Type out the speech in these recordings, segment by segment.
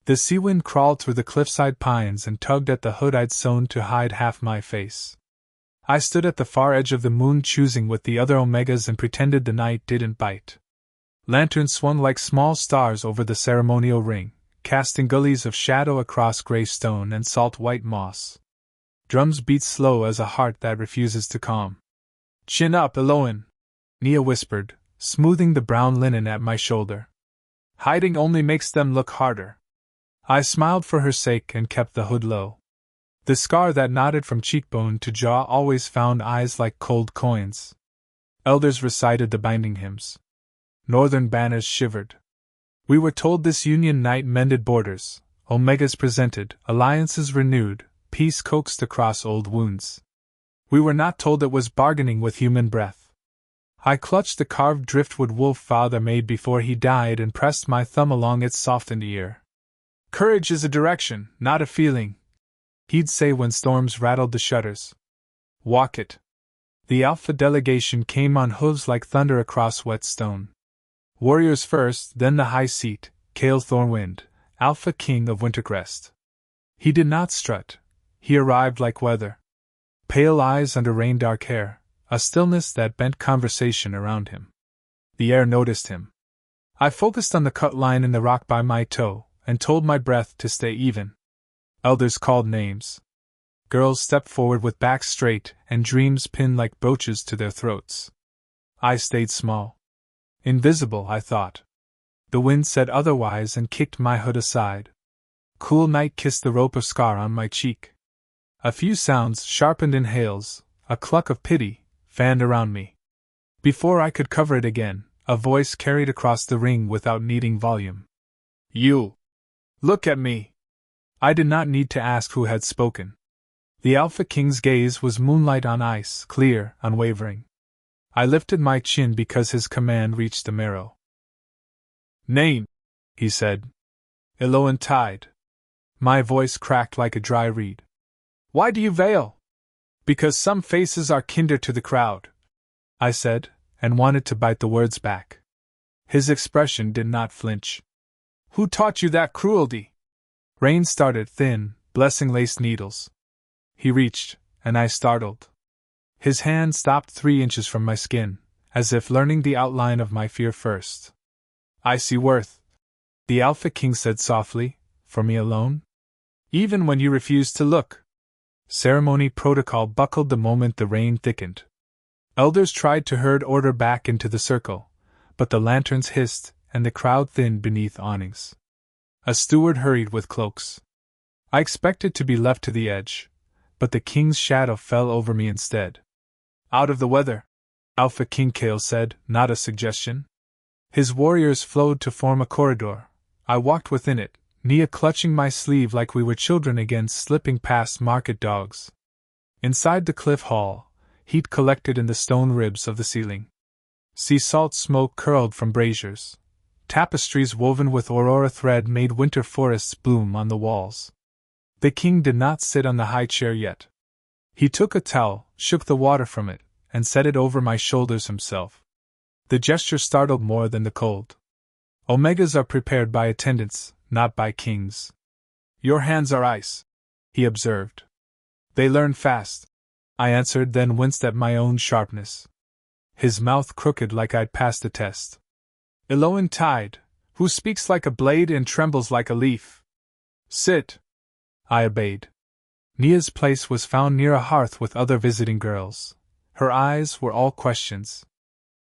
The sea wind crawled through the cliffside pines and tugged at the hood I'd sewn to hide half my face. I stood at the far edge of the moon choosing with the other Omegas and pretended the night didn't bite. Lanterns swung like small stars over the ceremonial ring, casting gullies of shadow across gray stone and salt white moss. Drums beat slow as a heart that refuses to calm. "Chin up, Elowen," Nia whispered, smoothing the brown linen at my shoulder. "Hiding only makes them look harder." I smiled for her sake and kept the hood low. The scar that nodded from cheekbone to jaw always found eyes like cold coins. Elders recited the binding hymns. Northern banners shivered. We were told this union night mended borders, Omegas presented, alliances renewed, peace coaxed across old wounds. We were not told it was bargaining with human breath. I clutched the carved driftwood wolf father made before he died and pressed my thumb along its softened ear. "Courage is a direction, not a feeling," he'd say when storms rattled the shutters. "Walk it." The Alpha delegation came on hooves like thunder across wet stone. Warriors first, then the high seat, Cale Thornwind, Alpha King of Wintercrest. He did not strut. He arrived like weather. Pale eyes under rain-dark hair, a stillness that bent conversation around him. The air noticed him. I focused on the cut line in the rock by my toe, and told my breath to stay even. Elders called names. Girls stepped forward with backs straight and dreams pinned like brooches to their throats. I stayed small. Invisible, I thought. The wind said otherwise and kicked my hood aside. Cool night kissed the rope of scar on my cheek. A few sounds, sharpened inhales, a cluck of pity, fanned around me. Before I could cover it again, a voice carried across the ring without needing volume. "You! Look at me!" I did not need to ask who had spoken. The Alpha King's gaze was moonlight on ice, clear, unwavering. I lifted my chin because his command reached the marrow. "Name," he said. "Elowen Tide." My voice cracked like a dry reed. "Why do you veil?" "Because some faces are kinder to the crowd," I said, and wanted to bite the words back. His expression did not flinch. "Who taught you that cruelty?" Rain started, thin, blessing lace needles. He reached, and I startled. His hand stopped 3 inches from my skin, as if learning the outline of my fear first. "I see worth," the Alpha King said softly, "for me alone? Even when you refused to look." Ceremony protocol buckled the moment the rain thickened. Elders tried to herd order back into the circle, but the lanterns hissed, and the crowd thinned beneath awnings. A steward hurried with cloaks. I expected to be left to the edge, but the king's shadow fell over me instead. "Out of the weather," Alpha King Cale said, not a suggestion. His warriors flowed to form a corridor. I walked within it, Nia clutching my sleeve like we were children again slipping past market dogs. Inside the cliff hall, heat collected in the stone ribs of the ceiling. Sea salt smoke curled from braziers. Tapestries woven with aurora thread made winter forests bloom on the walls. The king did not sit on the high chair yet. He took a towel, shook the water from it, and set it over my shoulders himself. The gesture startled more than the cold. Omegas are prepared by attendants, not by kings. "Your hands are ice," he observed. "They learn fast," I answered, then winced at my own sharpness. His mouth crooked like I'd passed a test. "Elowen Tide, who speaks like a blade and trembles like a leaf." "Sit." I obeyed. Nia's place was found near a hearth with other visiting girls. Her eyes were all questions.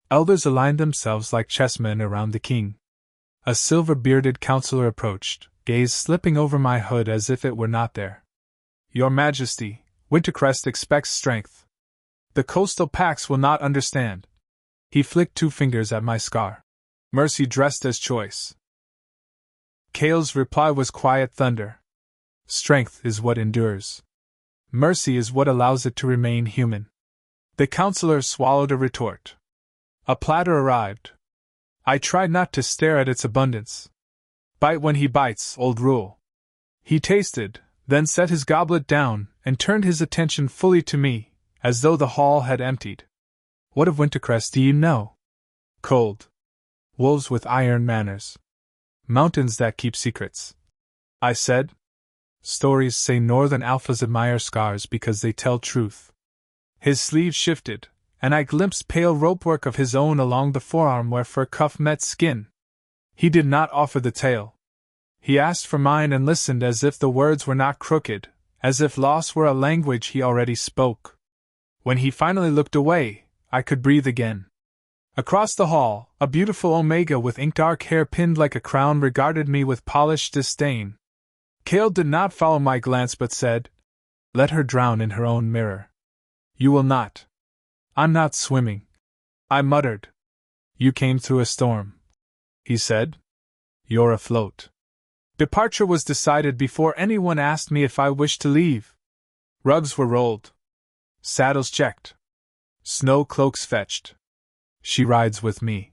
Elders aligned themselves like chessmen around the king. A silver-bearded counselor approached, gaze slipping over my hood as if it were not there. "Your Majesty, Wintercrest expects strength. The coastal packs will not understand." He flicked 2 fingers at my scar. "Mercy dressed as choice." Cale's reply was quiet thunder. "Strength is what endures. Mercy is what allows it to remain human." The counselor swallowed a retort. A platter arrived. I tried not to stare at its abundance. Bite when he bites, old rule. He tasted, then set his goblet down, and turned his attention fully to me, as though the hall had emptied. "What of Wintercrest do you know?" "Cold. Wolves with iron manners. Mountains that keep secrets." I said. Stories say Northern Alphas admire scars because they tell truth. His sleeve shifted, and I glimpsed pale ropework of his own along the forearm where fur cuff met skin. He did not offer the tale. He asked for mine and listened as if the words were not crooked, as if loss were a language he already spoke. When he finally looked away, I could breathe again. Across the hall, a beautiful Omega with ink-dark hair pinned like a crown regarded me with polished disdain. Kale did not follow my glance but said, "Let her drown in her own mirror." "You will not." "I'm not swimming," I muttered. "You came through a storm," he said. "You're afloat." Departure was decided before anyone asked me if I wished to leave. Rugs were rolled. Saddles checked. Snow cloaks fetched. "She rides with me,"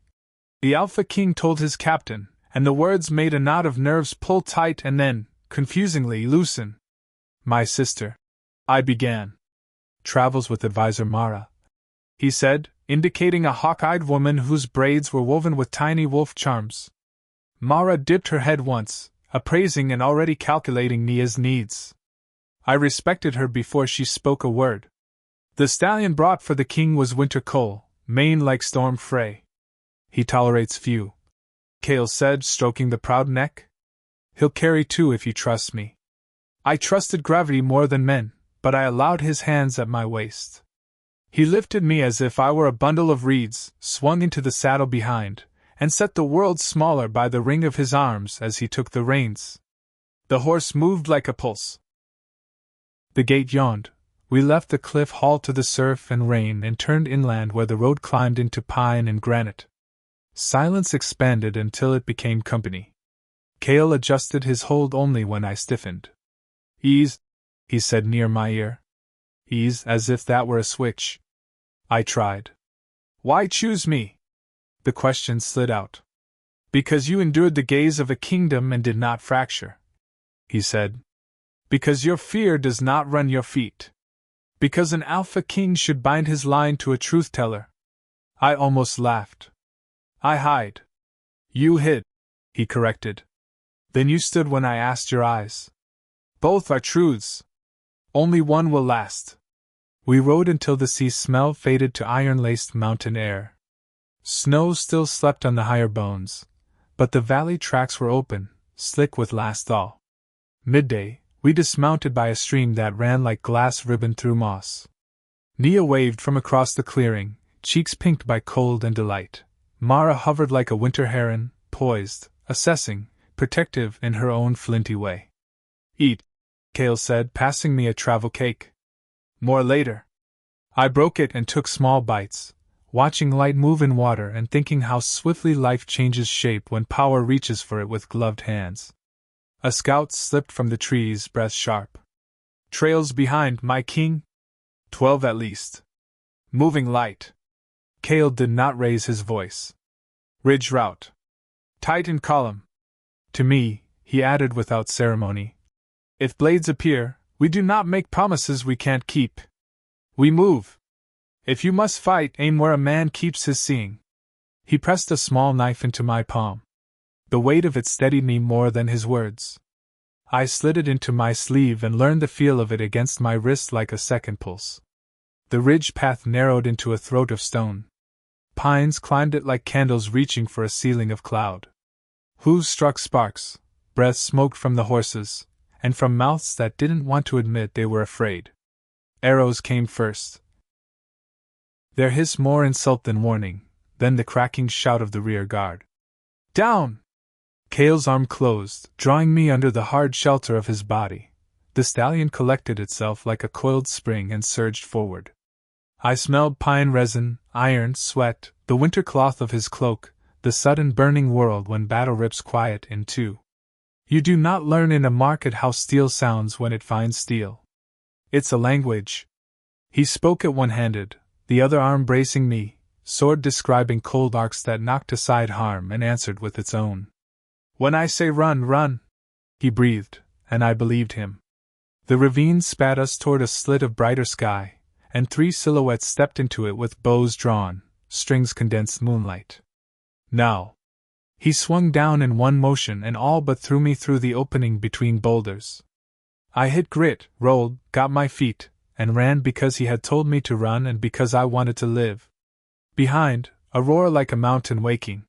the Alpha King told his captain, and the words made a knot of nerves pull tight and then, confusingly, loosen. "My sister," I began. "Travels with advisor Mara," he said, indicating a hawk-eyed woman whose braids were woven with tiny wolf charms. Mara dipped her head once, appraising and already calculating Nia's needs. I respected her before she spoke a word. The stallion brought for the king was winter coal, mane like storm fray. "He tolerates few," Kale said, stroking the proud neck. "He'll carry two if you trust me." I trusted gravity more than men, but I allowed his hands at my waist. He lifted me as if I were a bundle of reeds, swung into the saddle behind, and set the world smaller by the ring of his arms as he took the reins. The horse moved like a pulse. The gate yawned. We left the cliff hall to the surf and rain and turned inland where the road climbed into pine and granite. Silence expanded until it became company. Kale adjusted his hold only when I stiffened. "Ease," he said near my ear. Ease, as if that were a switch. I tried. "Why choose me?" The question slid out. "Because you endured the gaze of a kingdom and did not fracture," he said. "Because your fear does not run your feet. Because an Alpha King should bind his line to a truth-teller." I almost laughed. "I hide." "You hid," he corrected. "Then you stood when I asked your eyes." "Both are truths. Only one will last." We rode until the sea smell faded to iron-laced mountain air. Snow still slept on the higher bones, but the valley tracks were open, slick with last thaw. Midday, we dismounted by a stream that ran like glass ribbon through moss. Nia waved from across the clearing, cheeks pinked by cold and delight. Mara hovered like a winter heron, poised, assessing, protective in her own flinty way. "Eat," Kale said, passing me a travel cake. "More later." I broke it and took small bites, watching light move in water and thinking how swiftly life changes shape when power reaches for it with gloved hands. A scout slipped from the trees, breath sharp. "Trails behind, my king?" 12 at least. "Moving light." Kale did not raise his voice. "Ridge route. Tight in column." To me, he added without ceremony, "If blades appear, we do not make promises we can't keep. We move. If you must fight, aim where a man keeps his seeing." He pressed a small knife into my palm. The weight of it steadied me more than his words. I slid it into my sleeve and learned the feel of it against my wrist like a second pulse. The ridge path narrowed into a throat of stone. Pines climbed it like candles reaching for a ceiling of cloud. Hooves struck sparks, breath smoked from the horses, and from mouths that didn't want to admit they were afraid. Arrows came first. Their hiss more insult than warning, then the cracking shout of the rear guard. "Down!" Kale's arm closed, drawing me under the hard shelter of his body. The stallion collected itself like a coiled spring and surged forward. I smelled pine resin, iron, sweat, the winter cloth of his cloak, the sudden burning world when battle rips quiet in two. You do not learn in a market how steel sounds when it finds steel. It's a language. He spoke it one-handed, the other arm bracing me, sword describing cold arcs that knocked aside harm and answered with its own. "When I say run, run," he breathed, and I believed him. The ravine spat us toward a slit of brighter sky, and 3 silhouettes stepped into it with bows drawn, strings condensed moonlight. "Now," He swung down in one motion and all but threw me through the opening between boulders. I hit grit, rolled, got my feet, and ran because he had told me to run and because I wanted to live. Behind, a roar like a mountain waking.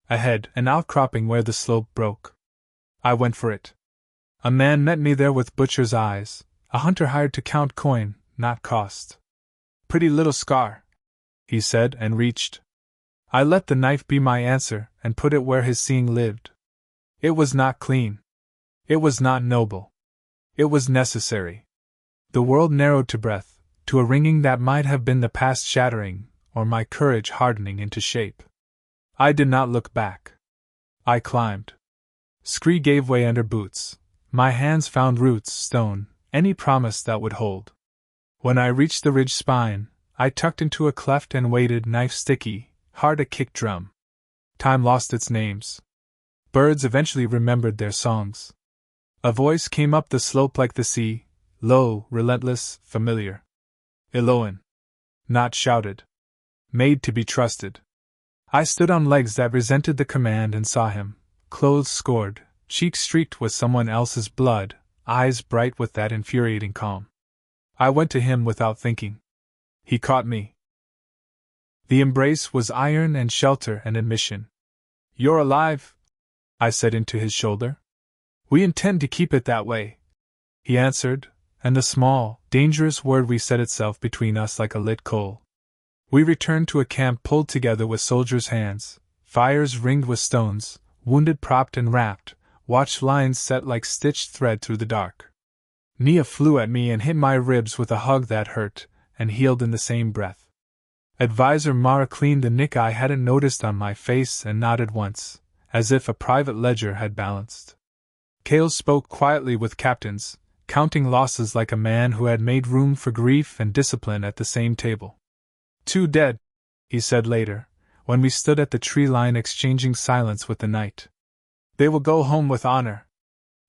Ahead, an outcropping where the slope broke. I went for it. A man met me there with butcher's eyes, a hunter hired to count coin, not cost. Pretty little scar, he said, and reached. I let the knife be my answer and put it where his seeing lived. It was not clean. It was not noble. It was necessary. The world narrowed to breath, to a ringing that might have been the past shattering, or my courage hardening into shape. I did not look back. I climbed. Scree gave way under boots. My hands found roots, stone, any promise that would hold. When I reached the ridge spine, I tucked into a cleft and waited, knife sticky, hard a kick drum. Time lost its names. Birds eventually remembered their songs. A voice came up the slope like the sea, low, relentless, familiar. Elowen. Not shouted. Made to be trusted. I stood on legs that resented the command and saw him, clothes scored, cheeks streaked with someone else's blood, eyes bright with that infuriating calm. I went to him without thinking. He caught me. The embrace was iron and shelter and admission. "You're alive," I said into his shoulder. "We intend to keep it that way," he answered, and the small, dangerous word reset itself between us like a lit coal. We returned to a camp pulled together with soldiers' hands, fires ringed with stones, wounded propped and wrapped, watched lines set like stitched thread through the dark. Nia flew at me and hit my ribs with a hug that hurt, and healed in the same breath. Advisor Mara cleaned the nick I hadn't noticed on my face and nodded once, as if a private ledger had balanced. Kale spoke quietly with captains, counting losses like a man who had made room for grief and discipline at the same table. "2 dead," he said later, when we stood at the tree line exchanging silence with the night. "They will go home with honor."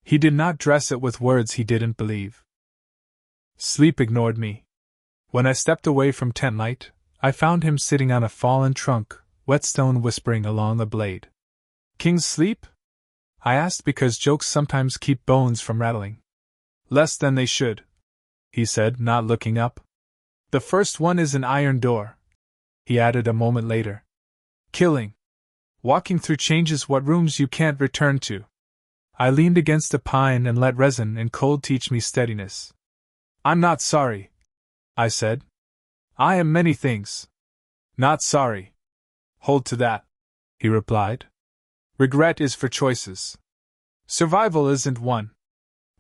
He did not dress it with words he didn't believe. Sleep ignored me. When I stepped away from tent light, I found him sitting on a fallen trunk, whetstone whispering along the blade. "Kings sleep?" I asked because jokes sometimes keep bones from rattling. "Less than they should," he said, not looking up. "The first one is an iron door," he added a moment later. "Killing. Walking through changes what rooms you can't return to." I leaned against a pine and let resin and cold teach me steadiness. "I'm not sorry," I said. "I am many things. Not sorry." "Hold to that," he replied. "Regret is for choices. Survival isn't one."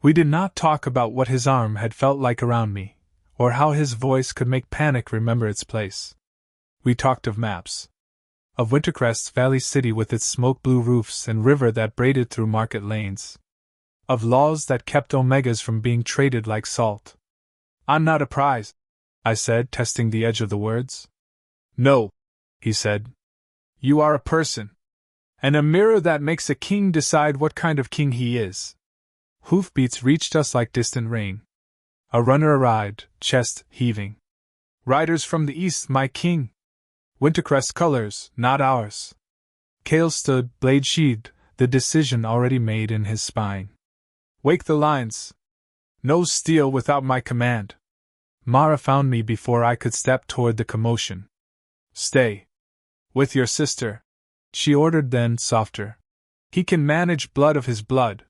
We did not talk about what his arm had felt like around me, or how his voice could make panic remember its place. We talked of maps. Of Wintercrest's valley city with its smoke-blue roofs and river that braided through market lanes. Of laws that kept omegas from being traded like salt. "I'm not a prize," I said, testing the edge of the words. "No," he said. "You are a person. And a mirror that makes a king decide what kind of king he is." Hoofbeats reached us like distant rain. A runner arrived, chest heaving. "Riders from the east, my king. Wintercrest colors, not ours." Kale stood, blade sheathed, the decision already made in his spine. "Wake the lines. No steel without my command." Mara found me before I could step toward the commotion. "Stay. With your sister," she ordered, then softer. "He can manage blood of his blood."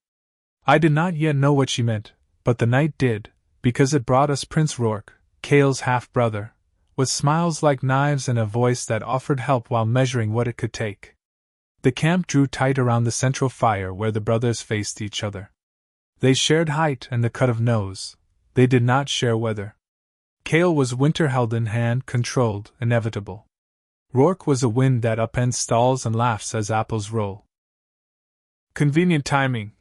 I did not yet know what she meant, but the night did, because it brought us Prince Rourke, Kale's half-brother, with smiles like knives and a voice that offered help while measuring what it could take. The camp drew tight around the central fire where the brothers faced each other. They shared height and the cut of nose. They did not share weather. Kale was winter held in hand, controlled, inevitable. Rourke was a wind that upends stalls and laughs as apples roll. "Convenient timing,"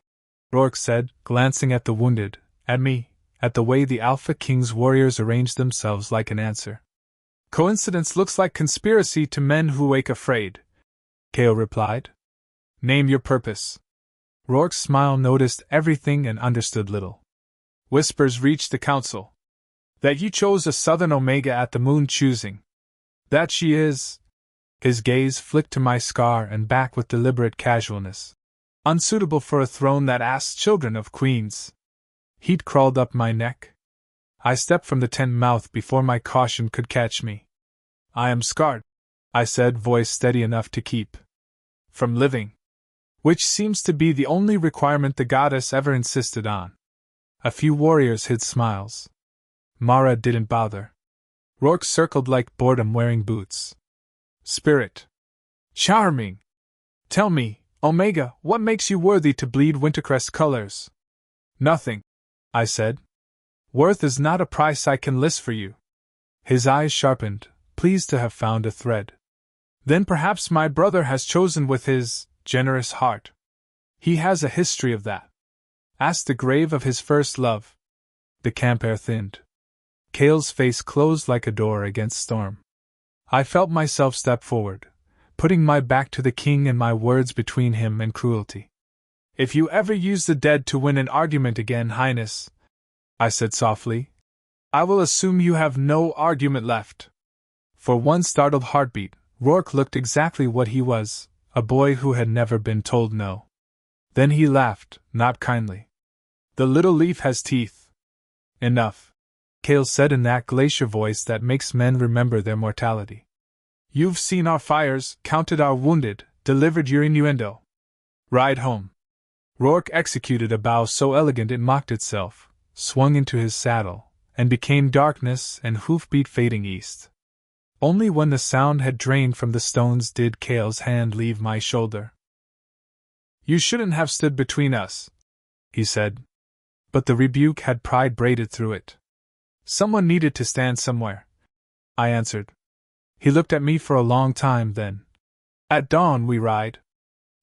Rourke said, glancing at the wounded, at me, at the way the Alpha King's warriors arranged themselves like an answer. "Coincidence looks like conspiracy to men who wake afraid," Kale replied. "Name your purpose." Rourke's smile noticed everything and understood little. "Whispers reached the council. That you chose a southern Omega at the moon choosing. That she is His gaze flicked to my scar and back with deliberate casualness. Unsuitable for a throne that asks children of queens. Heat crawled up my neck. I stepped from the tent mouth before my caution could catch me. I am scarred, I said, voice steady enough to keep from living, which seems to be the only requirement the goddess ever insisted on. A few warriors hid smiles. Mara didn't bother. Rourke circled like boredom wearing boots. Spirit. Charming. Tell me, Omega, what makes you worthy to bleed Wintercrest colors? Nothing, I said. Worth is not a price I can list for you. His eyes sharpened, pleased to have found a thread. Then perhaps my brother has chosen with his generous heart. He has a history of that. Ask the grave of his first love. The camp air thinned. Cale's face closed like a door against storm. I felt myself step forward, putting my back to the king and my words between him and cruelty. If you ever use the dead to win an argument again, Highness, I said softly, I will assume you have no argument left. For one startled heartbeat, Rourke looked exactly what he was, a boy who had never been told no. Then he laughed, not kindly. The little leaf has teeth. Enough, Cale said in that glacier voice that makes men remember their mortality. You've seen our fires, counted our wounded, delivered your innuendo. Ride home. Rourke executed a bow so elegant it mocked itself, swung into his saddle, and became darkness and hoofbeat fading east. Only when the sound had drained from the stones did Cale's hand leave my shoulder. You shouldn't have stood between us, he said. But the rebuke had pride braided through it. Someone needed to stand somewhere, I answered. He looked at me for a long time then. At dawn we ride.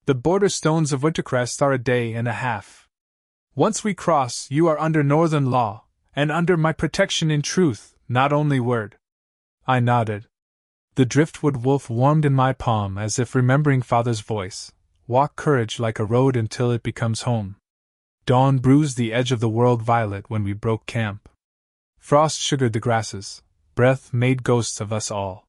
The border stones of Wintercrest are a day and a half. Once we cross, you are under northern law, and under my protection in truth, not only word. I nodded. The driftwood wolf warmed in my palm as if remembering father's voice. Walk courage like a road until it becomes home. Dawn bruised the edge of the world violet when we broke camp. Frost sugared the grasses. Breath made ghosts of us all.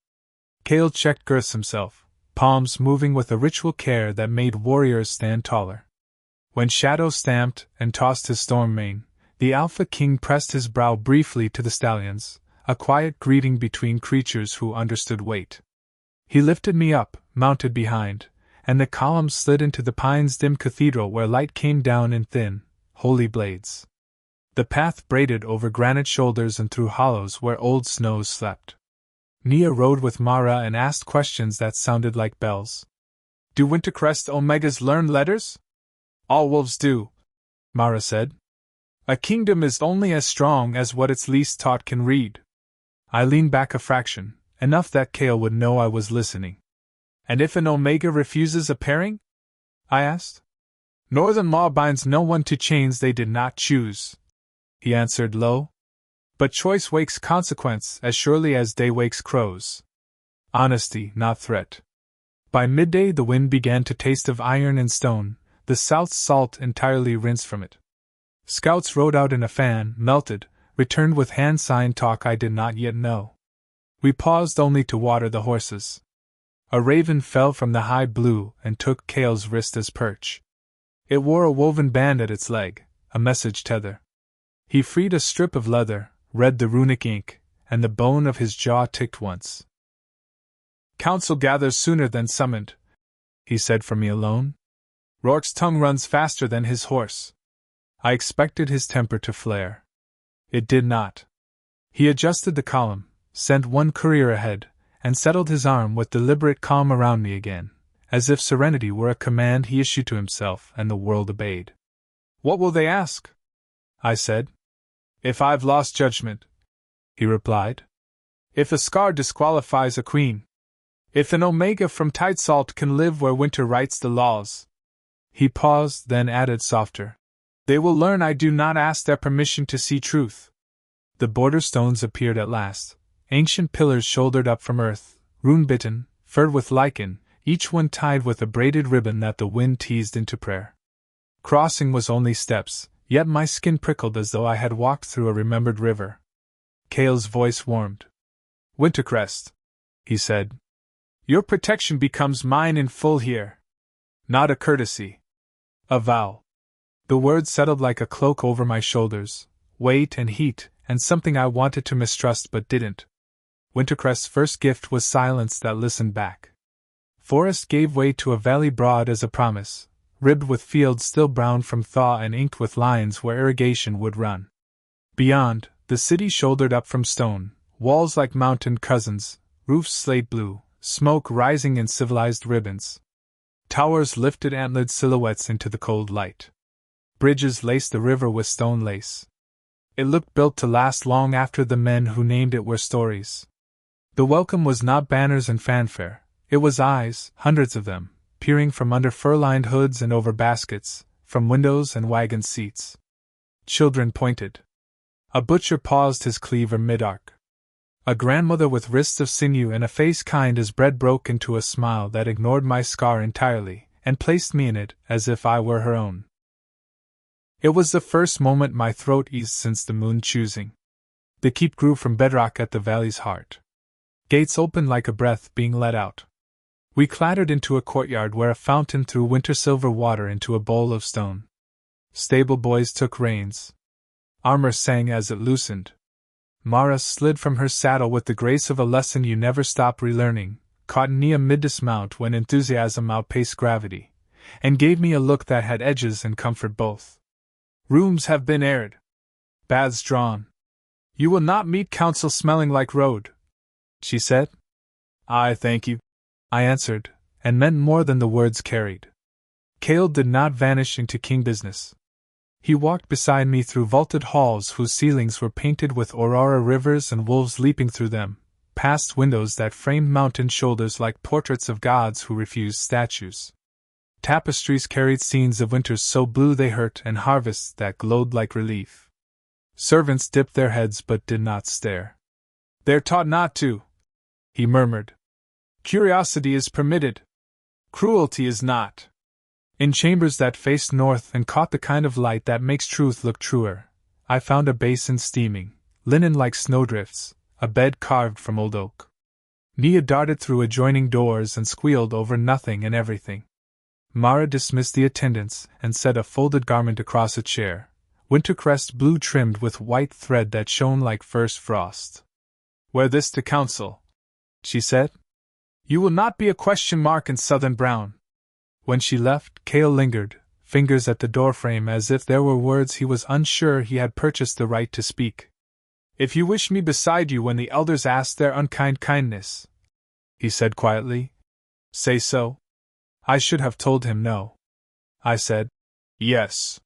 Cale checked girths himself, palms moving with a ritual care that made warriors stand taller. When Shadow stamped and tossed his storm mane, the Alpha King pressed his brow briefly to the stallions, a quiet greeting between creatures who understood weight. He lifted me up, mounted behind, and the column slid into the pine's dim cathedral where light came down in thin, holy blades. The path braided over granite shoulders and through hollows where old snows slept. Nia rode with Mara and asked questions that sounded like bells. Do Wintercrest Omegas learn letters? All wolves do, Mara said. A kingdom is only as strong as what its least taught can read. I leaned back a fraction, enough that Cale would know I was listening. And if an Omega refuses a pairing? I asked. Northern law binds no one to chains they did not choose, he answered low. But choice wakes consequence as surely as day wakes crows. Honesty, not threat. By midday the wind began to taste of iron and stone, the south's salt entirely rinsed from it. Scouts rode out in a fan, melted, returned with hand-signed talk I did not yet know. We paused only to water the horses. A raven fell from the high blue and took Cale's wrist as perch. It wore a woven band at its leg, a message tether. He freed a strip of leather, read the runic ink, and the bone of his jaw ticked once. Council gathers sooner than summoned, he said for me alone. Rourke's tongue runs faster than his horse. I expected his temper to flare. It did not. He adjusted the column, sent one courier ahead, and settled his arm with deliberate calm around me again, as if serenity were a command he issued to himself and the world obeyed. What will they ask? I said. If I've lost judgment, he replied. If a scar disqualifies a queen. If an Omega from Tide Salt can live where winter writes the laws. He paused, then added softer. They will learn I do not ask their permission to see truth. The border stones appeared at last, ancient pillars shouldered up from earth, rune-bitten, furred with lichen, each one tied with a braided ribbon that the wind teased into prayer. Crossing was only steps, yet my skin prickled as though I had walked through a remembered river. Cale's voice warmed. Wintercrest, he said. Your protection becomes mine in full here. Not a courtesy. A vow. The words settled like a cloak over my shoulders, weight and heat, and something I wanted to mistrust but didn't. Wintercrest's first gift was silence that listened back. Forest gave way to a valley broad as a promise, ribbed with fields still brown from thaw and inked with lines where irrigation would run. Beyond, the city shouldered up from stone, walls like mountain cousins, roofs slate blue, smoke rising in civilized ribbons. Towers lifted antlered silhouettes into the cold light. Bridges laced the river with stone lace. It looked built to last long after the men who named it were stories. The welcome was not banners and fanfare, it was eyes, hundreds of them, peering from under fur-lined hoods and over baskets, from windows and wagon seats. Children pointed. A butcher paused his cleaver mid-arc. A grandmother with wrists of sinew and a face kind as bread broke into a smile that ignored my scar entirely, and placed me in it as if I were her own. It was the first moment my throat eased since the moon choosing. The keep grew from bedrock at the valley's heart. Gates opened like a breath being let out. We clattered into a courtyard where a fountain threw winter silver water into a bowl of stone. Stable boys took reins. Armor sang as it loosened. Mara slid from her saddle with the grace of a lesson you never stop relearning, caught Nia mid-dismount when enthusiasm outpaced gravity, and gave me a look that had edges and comfort both. Rooms have been aired. Baths drawn. You will not meet council smelling like road, she said. I thank you, I answered, and meant more than the words carried. Cale did not vanish into king business. He walked beside me through vaulted halls whose ceilings were painted with aurora rivers and wolves leaping through them, past windows that framed mountain shoulders like portraits of gods who refused statues. Tapestries carried scenes of winters so blue they hurt and harvests that glowed like relief. Servants dipped their heads but did not stare. They're taught not to, he murmured. Curiosity is permitted. Cruelty is not. In chambers that faced north and caught the kind of light that makes truth look truer, I found a basin steaming, linen like snowdrifts, a bed carved from old oak. Nia darted through adjoining doors and squealed over nothing and everything. Mara dismissed the attendants and set a folded garment across a chair, Wintercrest blue trimmed with white thread that shone like first frost. Wear this to council, she said. You will not be a question mark in Southern Brown. When she left, Cale lingered, fingers at the doorframe as if there were words he was unsure he had purchased the right to speak. If you wish me beside you when the elders ask their unkind kindness, he said quietly, say so. I should have told him no. I said, yes.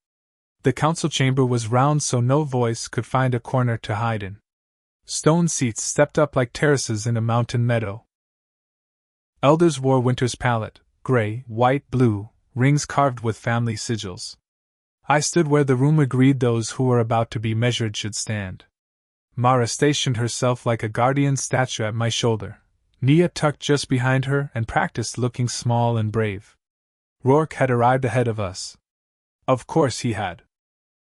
The council chamber was round so no voice could find a corner to hide in. Stone seats stepped up like terraces in a mountain meadow. Elders wore winter's palette, gray, white, blue, rings carved with family sigils. I stood where the room agreed those who were about to be measured should stand. Mara stationed herself like a guardian statue at my shoulder. Nia tucked just behind her and practiced looking small and brave. Rourke had arrived ahead of us. Of course he had.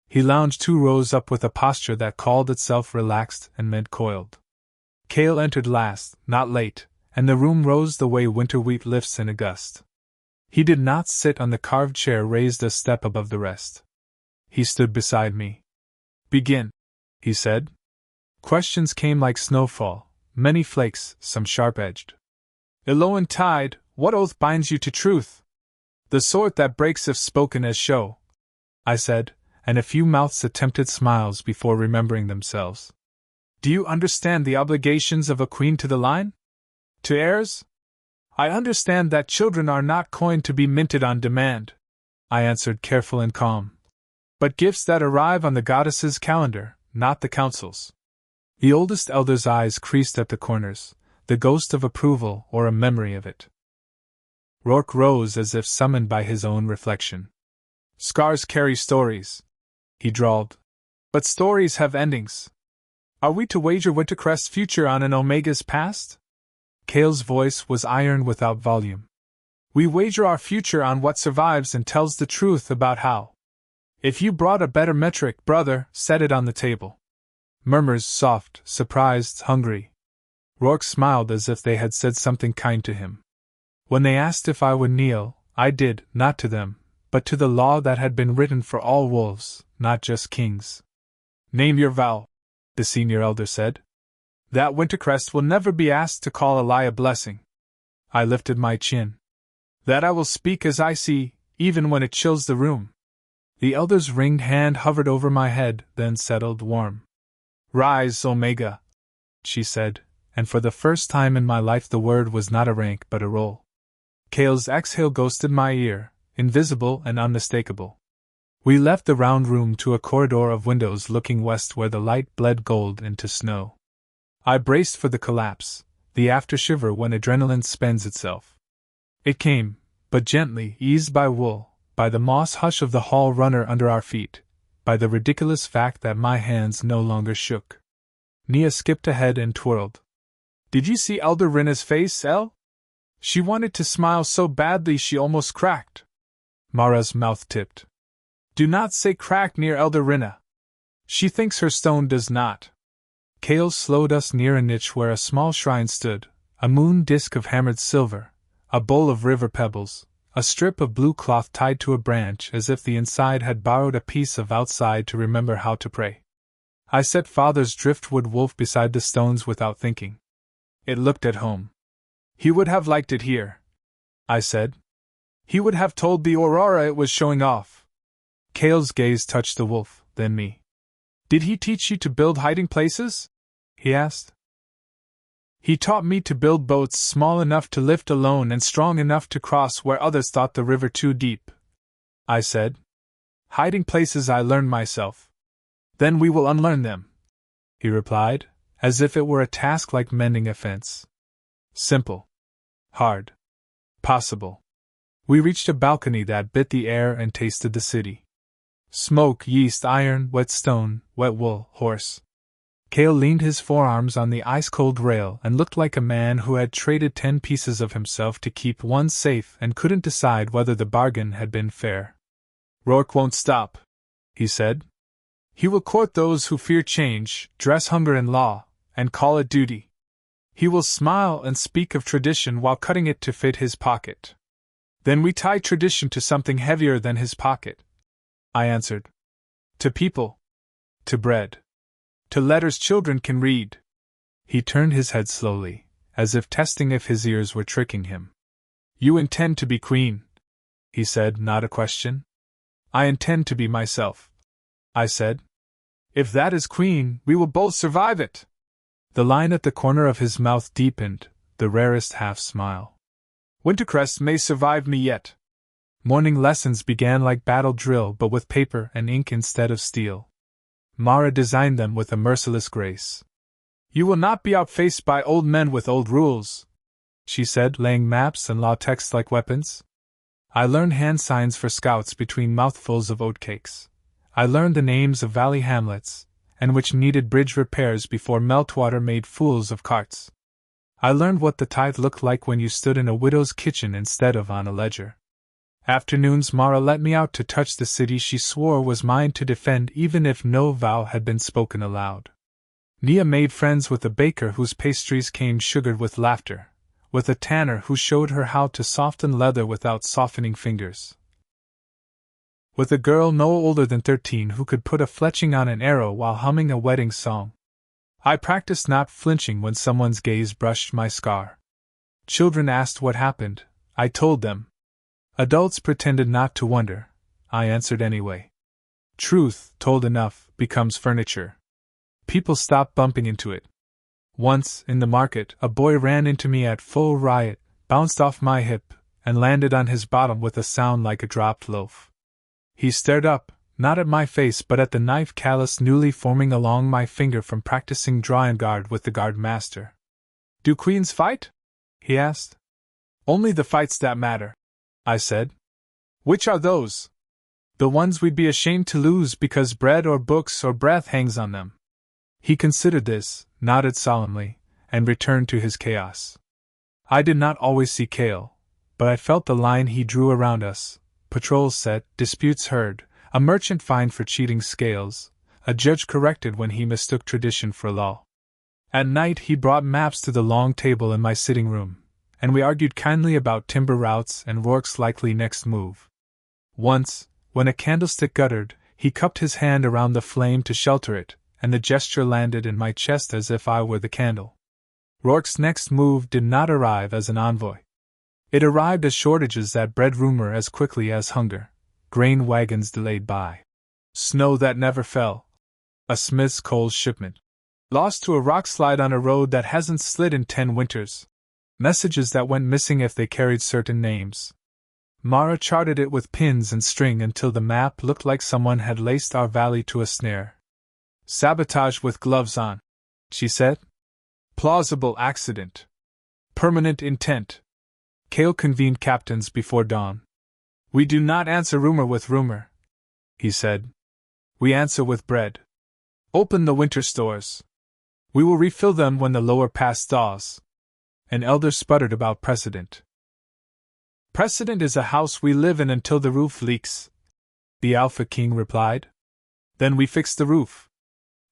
He lounged 2 rows up with a posture that called itself relaxed and meant coiled. Cale entered last, not late, and the room rose the way winter wheat lifts in a gust. He did not sit on the carved chair raised a step above the rest. He stood beside me. Begin, he said. Questions came like snowfall. Many flakes, some sharp-edged. Elowen tide, what oath binds you to truth? The sort that breaks if spoken as show, I said, and a few mouths attempted smiles before remembering themselves. Do you understand the obligations of a queen to the line? To heirs? I understand that children are not coined to be minted on demand, I answered careful and calm. But gifts that arrive on the goddess's calendar, not the council's. The oldest elder's eyes creased at the corners, the ghost of approval or a memory of it. Rourke rose as if summoned by his own reflection. Scars carry stories, he drawled. But stories have endings. Are we to wager Wintercrest's future on an Omega's past? Cale's voice was iron without volume. We wager our future on what survives and tells the truth about how. If you brought a better metric, brother, set it on the table. Murmurs soft, surprised, hungry. Rourke smiled as if they had said something kind to him. When they asked if I would kneel, I did, not to them, but to the law that had been written for all wolves, not just kings. Name your vow, the senior elder said. That Wintercrest will never be asked to call a lie a blessing. I lifted my chin. That I will speak as I see, even when it chills the room. The elder's ringed hand hovered over my head, then settled warm. Rise, Omega, she said, and for the first time in my life the word was not a rank but a roll. Kale's exhale ghosted my ear, invisible and unmistakable. We left the round room to a corridor of windows looking west where the light bled gold into snow. I braced for the collapse, the after-shiver when adrenaline spends itself. It came, but gently, eased by wool, by the moss hush of the hall runner under our feet, by the ridiculous fact that my hands no longer shook. Nia skipped ahead and twirled. Did you see Elder Rinna's face, El? She wanted to smile so badly she almost cracked. Mara's mouth tipped. Do not say crack near Elder Rinna. She thinks her stone does not. Kale slowed us near a niche where a small shrine stood, a moon disk of hammered silver, a bowl of river pebbles, a strip of blue cloth tied to a branch as if the inside had borrowed a piece of outside to remember how to pray. I set Father's driftwood wolf beside the stones without thinking. It looked at home. He would have liked it here, I said. He would have told the Aurora it was showing off. Kale's gaze touched the wolf, then me. Did he teach you to build hiding places? He asked. He taught me to build boats small enough to lift alone and strong enough to cross where others thought the river too deep, I said. Hiding places I learned myself. Then we will unlearn them, he replied, as if it were a task like mending a fence. Simple. Hard. Possible. We reached a balcony that bit the air and tasted the city. Smoke, yeast, iron, wet stone, wet wool, horse. Kale leaned his forearms on the ice-cold rail and looked like a man who had traded 10 pieces of himself to keep one safe and couldn't decide whether the bargain had been fair. Rourke won't stop, he said. He will court those who fear change, dress hunger and law, and call it duty. He will smile and speak of tradition while cutting it to fit his pocket. Then we tie tradition to something heavier than his pocket, I answered. To people. To bread. To letters children can read. He turned his head slowly, as if testing if his ears were tricking him. You intend to be queen, he said, not a question. I intend to be myself, I said. If that is queen, we will both survive it. The line at the corner of his mouth deepened, the rarest half-smile. Wintercrest may survive me yet. Morning lessons began like battle drill but with paper and ink instead of steel. Mara designed them with a merciless grace. You will not be outfaced by old men with old rules, she said, laying maps and law texts like weapons. I learned hand signs for scouts between mouthfuls of oatcakes. I learned the names of valley hamlets, and which needed bridge repairs before meltwater made fools of carts. I learned what the tithe looked like when you stood in a widow's kitchen instead of on a ledger. Afternoons Mara let me out to touch the city she swore was mine to defend even if no vow had been spoken aloud. Nia made friends with a baker whose pastries came sugared with laughter, with a tanner who showed her how to soften leather without softening fingers, with a girl no older than 13 who could put a fletching on an arrow while humming a wedding song. I practiced not flinching when someone's gaze brushed my scar. Children asked what happened, I told them. Adults pretended not to wonder, I answered anyway. Truth, told enough, becomes furniture. People stop bumping into it. Once, in the market, a boy ran into me at full riot, bounced off my hip, and landed on his bottom with a sound like a dropped loaf. He stared up, not at my face but at the knife callus newly forming along my finger from practicing draw and guard with the guard master. Do queens fight? He asked. Only the fights that matter, I said. Which are those? The ones we'd be ashamed to lose because bread or books or breath hangs on them. He considered this, nodded solemnly, and returned to his chaos. I did not always see Kale, but I felt the line he drew around us. Patrols set, disputes heard, a merchant fined for cheating scales, a judge corrected when he mistook tradition for law. At night he brought maps to the long table in my sitting room, and we argued kindly about timber routes and Rourke's likely next move. Once, when a candlestick guttered, he cupped his hand around the flame to shelter it, and the gesture landed in my chest as if I were the candle. Rourke's next move did not arrive as an envoy. It arrived as shortages that bred rumor as quickly as hunger, grain wagons delayed by snow that never fell, a smith's coal shipment lost to a rock slide on a road that hasn't slid in 10 winters, messages that went missing if they carried certain names. Mara charted it with pins and string until the map looked like someone had laced our valley to a snare. Sabotage with gloves on, she said. Plausible accident. Permanent intent. Kale convened captains before dawn. We do not answer rumor with rumor, he said. We answer with bread. Open the winter stores. We will refill them when the lower pass thaws. An elder sputtered about precedent. Precedent is a house we live in until the roof leaks, the Alpha King replied. Then we fix the roof.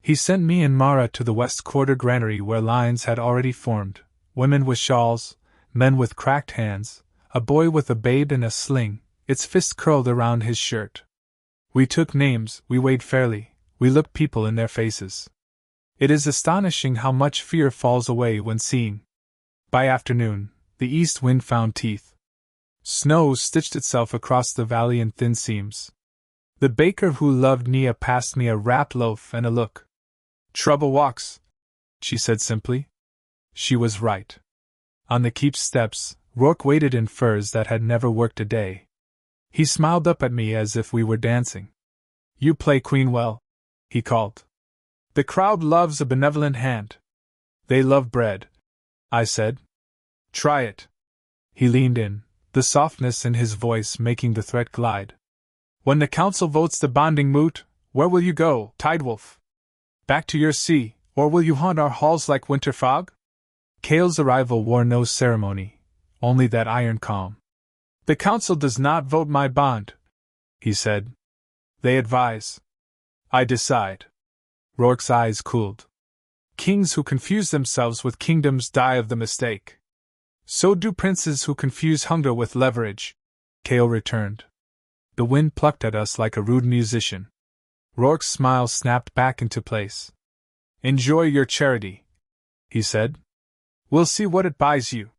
He sent me and Mara to the West Quarter granary where lines had already formed, women with shawls, men with cracked hands, a boy with a babe in a sling, its fist curled around his shirt. We took names, we weighed fairly, we looked people in their faces. It is astonishing how much fear falls away when seen. By afternoon, the east wind found teeth. Snow stitched itself across the valley in thin seams. The baker who loved Nia passed me a wrapped loaf and a look. Trouble walks, she said simply. She was right. On the keep steps, Rourke waited in furs that had never worked a day. He smiled up at me as if we were dancing. You play queen well, he called. The crowd loves a benevolent hand. They love bread, I said. Try it. He leaned in, the softness in his voice making the threat glide. When the council votes the bonding moot, where will you go, Tidewolf? Back to your sea, or will you haunt our halls like winter fog? Kale's arrival wore no ceremony, only that iron calm. The council does not vote my bond, he said. They advise. I decide. Rourke's eyes cooled. Kings who confuse themselves with kingdoms die of the mistake. So do princes who confuse hunger with leverage, Kale returned. The wind plucked at us like a rude musician. Rourke's smile snapped back into place. Enjoy your charity, he said. We'll see what it buys you.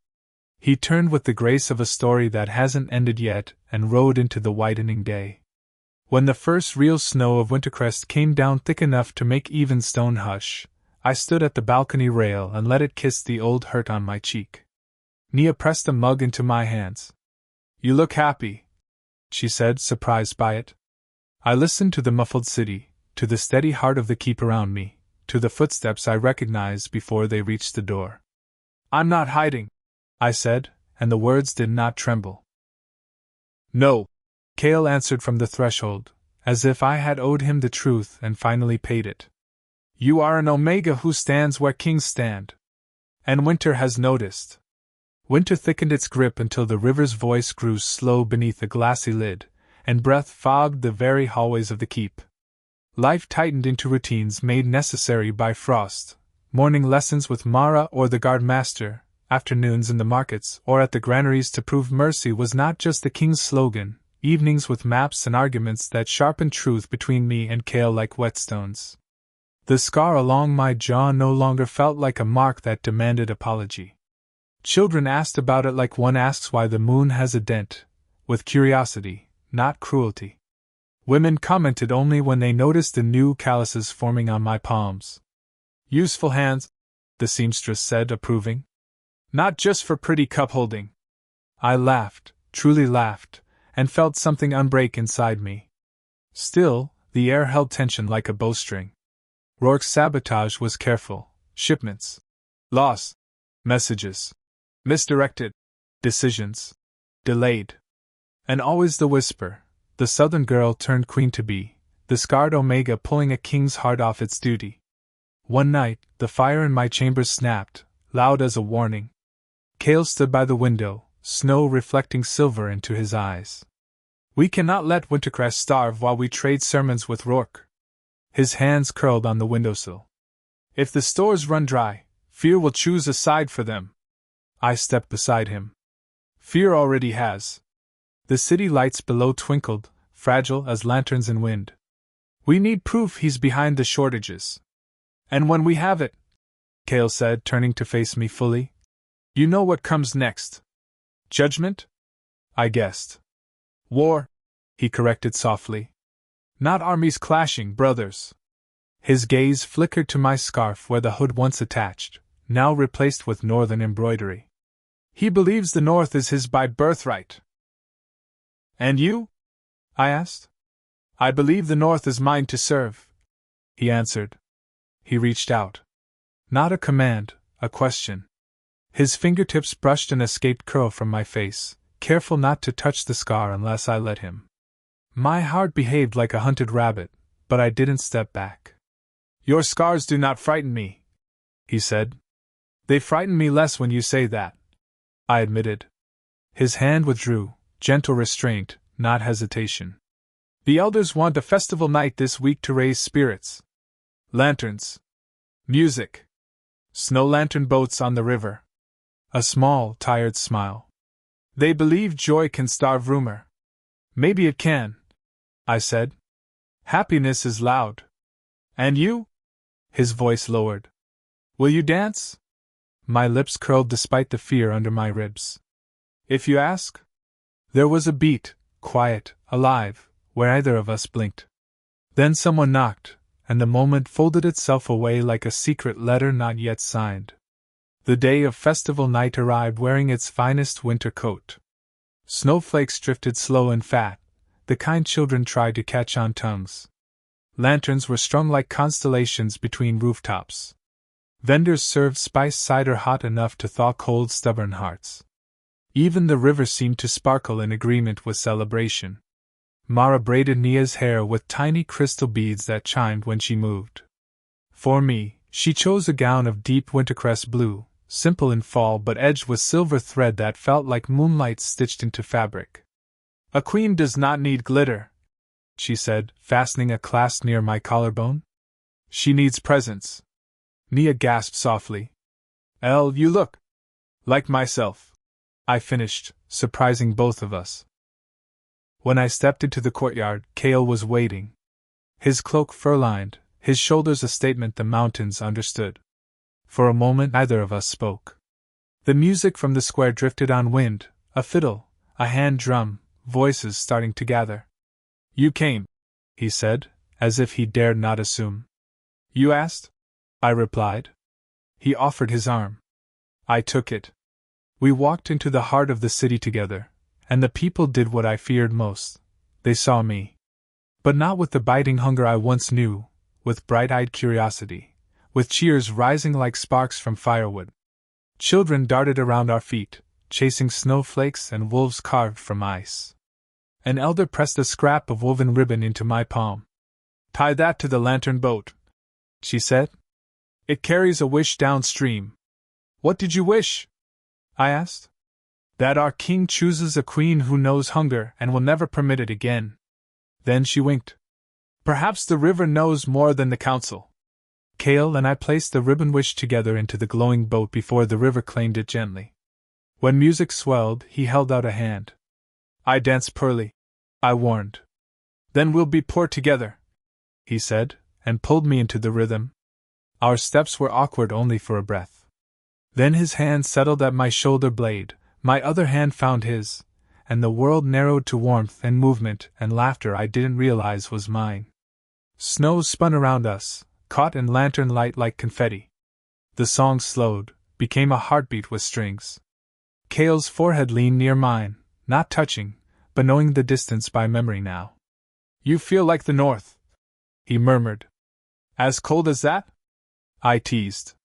He turned with the grace of a story that hasn't ended yet and rode into the whitening day. When the first real snow of Wintercrest came down thick enough to make even stone hush, I stood at the balcony rail and let it kiss the old hurt on my cheek. Nia pressed a mug into my hands. You look happy, she said, surprised by it. I listened to the muffled city, to the steady heart of the keep around me, to the footsteps I recognized before they reached the door. I'm not hiding, I said, and the words did not tremble. No, Kale answered from the threshold, as if I had owed him the truth and finally paid it. You are an Omega who stands where kings stand. And winter has noticed. Winter thickened its grip until the river's voice grew slow beneath a glassy lid, and breath fogged the very hallways of the keep. Life tightened into routines made necessary by frost, morning lessons with Mara or the guardmaster, afternoons in the markets or at the granaries to prove mercy was not just the king's slogan, evenings with maps and arguments that sharpened truth between me and Kale like whetstones. The scar along my jaw no longer felt like a mark that demanded apology. Children asked about it like one asks why the moon has a dent, with curiosity, not cruelty. Women commented only when they noticed the new calluses forming on my palms. Useful hands, the seamstress said, approving. Not just for pretty cup-holding. I laughed, truly laughed, and felt something unbreak inside me. Still, the air held tension like a bowstring. Rourke's sabotage was careful. Shipments. Loss. Messages. Misdirected. Decisions. Delayed. And always the whisper, the southern girl turned queen-to-be, the scarred Omega pulling a king's heart off its duty. One night, the fire in my chambers snapped, loud as a warning. Kale stood by the window, snow reflecting silver into his eyes. We cannot let Wintercrest starve while we trade sermons with Rourke. His hands curled on the windowsill. If the stores run dry, fear will choose a side for them. I stepped beside him. Fear already has. The city lights below twinkled, fragile as lanterns in wind. We need proof he's behind the shortages. And when we have it, Kale said, turning to face me fully, you know what comes next. Judgment? I guessed. War, he corrected softly. Not armies clashing, brothers. His gaze flickered to my scarf where the hood once attached, now replaced with northern embroidery. He believes the North is his by birthright. And you? I asked. I believe the North is mine to serve, he answered. He reached out. Not a command, a question. His fingertips brushed an escaped curl from my face, careful not to touch the scar unless I let him. My heart behaved like a hunted rabbit, but I didn't step back. Your scars do not frighten me, he said. They frighten me less when you say that, I admitted. His hand withdrew, gentle restraint, not hesitation. The elders want a festival night this week to raise spirits. Lanterns. Music. Snow lantern boats on the river. A small, tired smile. They believe joy can starve rumor. Maybe it can, I said. Happiness is loud. And you? His voice lowered. Will you dance? My lips curled despite the fear under my ribs. If you ask? There was a beat, quiet, alive, where either of us blinked. Then someone knocked, and the moment folded itself away like a secret letter not yet signed. The day of festival night arrived wearing its finest winter coat. Snowflakes drifted slow and fat, the kind children tried to catch on tongues. Lanterns were strung like constellations between rooftops. Vendors served spiced cider hot enough to thaw cold, stubborn hearts. Even the river seemed to sparkle in agreement with celebration. Mara braided Nia's hair with tiny crystal beads that chimed when she moved. For me, she chose a gown of deep wintercrest blue, simple in fall but edged with silver thread that felt like moonlight stitched into fabric. A queen does not need glitter, she said, fastening a clasp near my collarbone. She needs presents. Nia gasped softly. You look like myself, I finished, surprising both of us. When I stepped into the courtyard, Kale was waiting. His cloak fur-lined, his shoulders a statement the mountains understood. For a moment neither of us spoke. The music from the square drifted on wind, a fiddle, a hand drum, voices starting to gather. You came, he said, as if he dared not assume. You asked? I replied. He offered his arm. I took it. We walked into the heart of the city together, and the people did what I feared most. They saw me. But not with the biting hunger I once knew, with bright-eyed curiosity, with cheers rising like sparks from firewood. Children darted around our feet, chasing snowflakes and wolves carved from ice. An elder pressed a scrap of woven ribbon into my palm. Tie that to the lantern boat, she said. It carries a wish downstream. What did you wish? I asked. That our king chooses a queen who knows hunger and will never permit it again. Then she winked. Perhaps the river knows more than the council. Kale and I placed the ribbon wish together into the glowing boat before the river claimed it gently. When music swelled, he held out a hand. I dance poorly, I warned. Then we'll be poor together, he said, and pulled me into the rhythm. Our steps were awkward only for a breath. Then his hand settled at my shoulder blade, my other hand found his, and the world narrowed to warmth and movement and laughter I didn't realize was mine. Snow spun around us, caught in lantern light like confetti. The song slowed, became a heartbeat with strings. Kale's forehead leaned near mine, not touching, but knowing the distance by memory now. You feel like the North, he murmured. As cold as that? I teased.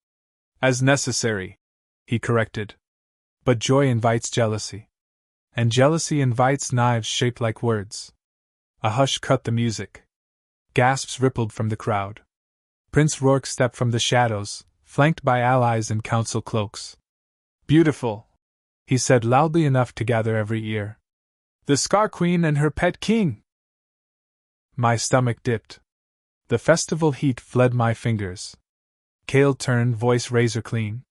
As necessary, he corrected. But joy invites jealousy. And jealousy invites knives shaped like words. A hush cut the music. Gasps rippled from the crowd. Prince Rourke stepped from the shadows, flanked by allies in council cloaks. Beautiful, he said loudly enough to gather every ear. The Scar Queen and her pet king! My stomach dipped. The festival heat fled my fingers. Kale turned, voice razor clean.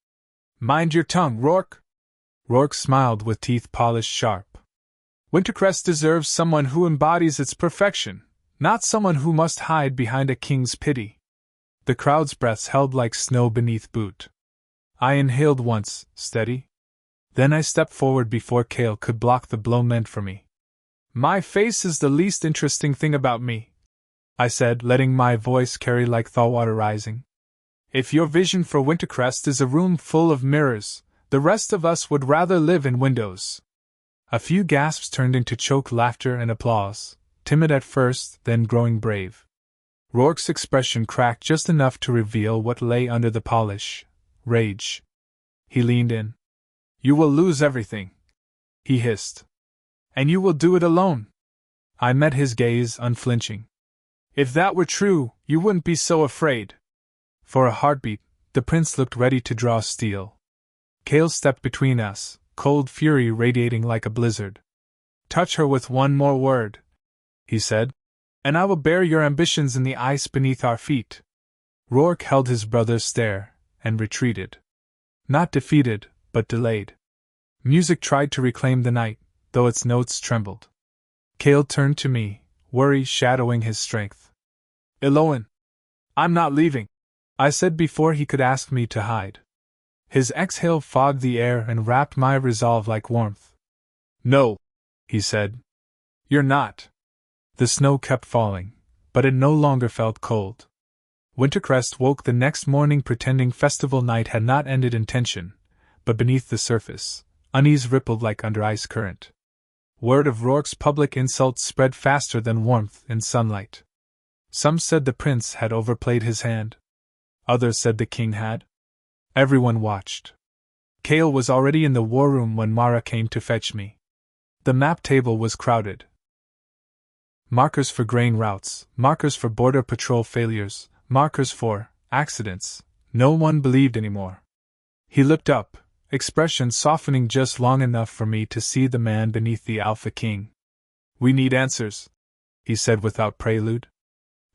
Mind your tongue, Rourke! Rourke smiled with teeth polished sharp. Wintercrest deserves someone who embodies its perfection, not someone who must hide behind a king's pity. The crowd's breaths held like snow beneath boot. I inhaled once, steady. Then I stepped forward before Cale could block the blow meant for me. My face is the least interesting thing about me, I said, letting my voice carry like thaw water rising. If your vision for Wintercrest is a room full of mirrors, the rest of us would rather live in windows. A few gasps turned into choked laughter and applause, timid at first, then growing brave. Rourke's expression cracked just enough to reveal what lay under the polish: rage. He leaned in. You will lose everything, he hissed. And you will do it alone. I met his gaze unflinching. If that were true, you wouldn't be so afraid. For a heartbeat, the prince looked ready to draw steel. Cale stepped between us, cold fury radiating like a blizzard. Touch her with one more word, he said, and I will bury your ambitions in the ice beneath our feet. Rourke held his brother's stare, and retreated. Not defeated, but delayed. Music tried to reclaim the night, though its notes trembled. Cale turned to me, worry shadowing his strength. Elowen, I'm not leaving, I said before he could ask me to hide. His exhale fogged the air and wrapped my resolve like warmth. No, he said. You're not. The snow kept falling, but it no longer felt cold. Wintercrest woke the next morning pretending festival night had not ended in tension, but beneath the surface, unease rippled like under ice current. Word of Rourke's public insults spread faster than warmth in sunlight. Some said the prince had overplayed his hand. Others said the king had. Everyone watched. Cale was already in the war room when Mara came to fetch me. The map table was crowded. Markers for grain routes, markers for border patrol failures, markers for accidents. No one believed anymore. He looked up, expression softening just long enough for me to see the man beneath the Alpha King. We need answers, he said without prelude.